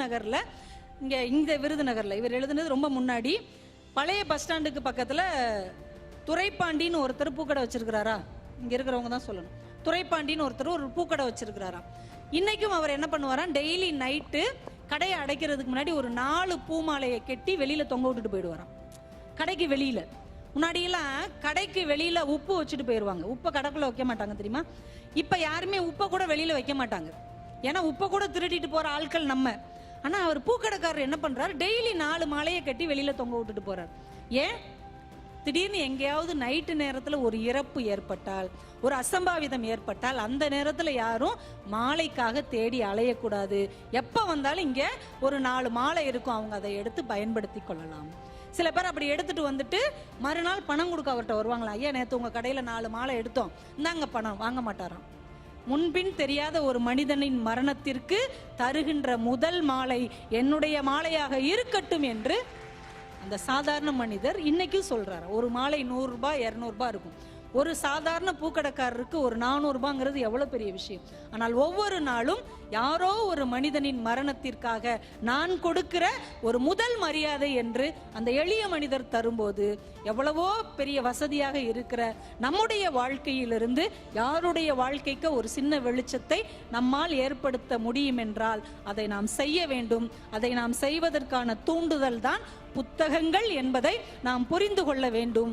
விருதுநகர்ல, இந்த விருதுநகர்ல இவர் எழுதுனது ரொம்ப முன்னாடி. பழைய பஸ் ஸ்டாண்டுக்கு பக்கத்துல துரைப்பாண்டின்னு ஒருத்தர் பூக்கடை வச்சிருக்கிறாரா, இங்க இருக்கிறவங்க தான் சொல்லணும். துரைப்பாண்டின்னு ஒருத்தர் ஒரு பூக்கடை வச்சிருக்கிறாரா. இன்னைக்கும் அவர் என்ன பண்ணுவாராம், டெய்லி நைட்டு கடையை அடைக்கிறதுக்கு முன்னாடி ஒரு 4 பூமாலையை கெட்டி வெளியில தொங்க விட்டுட்டு போயிடுவாராம். கடைக்கு வெளியில. முன்னாடியெல்லாம் கடைக்கு வெளியில உப்பு வச்சுட்டு போயிடுவாங்க. உப்பை கடைக்குள்ள வைக்க மாட்டாங்க தெரியுமா? இப்ப யாருமே உப்பை கூட வெளியில வைக்க மாட்டாங்க. ஏன்னா உப்பை கூட திருடிட்டு போற ஆட்கள் நம்ம. ஆனா அவர் பூக்கடைக்காரர் என்ன பண்றாரு, டெய்லி 4 மாலையை கட்டி வெளியில தொங்க விட்டுட்டு போறாரு. ஏன்? திடீர்னு எங்கேயாவது நைட்டு நேரத்துல ஒரு இறப்பு ஏற்பட்டால், ஒரு அசம்பாவிதம் ஏற்பட்டால், அந்த நேரத்துல யாரும் மாலைக்காக தேடி அலையக்கூடாது. எப்ப வந்தாலும் இங்க ஒரு 4 மாலை இருக்கும், அவங்க அதை எடுத்து பயன்படுத்தி கொள்ளலாம். சில பேர் அப்படி எடுத்துட்டு வந்துட்டு மறுநாள் பணம் கொடுக்க அவர்கிட்ட வருவாங்களா, ஐயா நேற்று உங்க கடையில 4 மாலை எடுத்தோம், இந்தாங்க பணம். வாங்க மாட்டாராம். முன்பின் தெரியாத ஒரு மனிதனின் மரணத்திற்கு தருகின்ற முதல் மாலை என்னுடைய மாலையாக இருக்கட்டும் என்று அந்த சாதாரண மனிதர் இன்னைக்கும் சொல்றாரு. ஒரு மாலை 100 ரூபாய் 200 ரூபாய் இருக்கும். ஒரு சாதாரண பூக்கடைக்காரருக்கு ஒரு 400 ரூபாங்கிறது எவ்வளவு பெரிய விஷயம். ஆனால் ஒவ்வொரு நாளும் யாரோ ஒரு மனிதனின் மரணத்திற்காக நான் கொடுக்கிற ஒரு முதல் மரியாதை என்று அந்த எளிய மனிதர் தரும்போது எவ்வளவோ பெரிய வசதியாக இருக்கிற நம்முடைய வாழ்க்கையிலிருந்து யாருடைய வாழ்க்கைக்கு ஒரு சின்ன வெளிச்சத்தை நம்மால் ஏற்படுத்த முடியும் என்றால் அதை நாம் செய்ய வேண்டும். அதை நாம் செய்வதற்கான தூண்டுதல் தான் புத்தகங்கள் என்பதை நாம் புரிந்து கொள்ள வேண்டும்.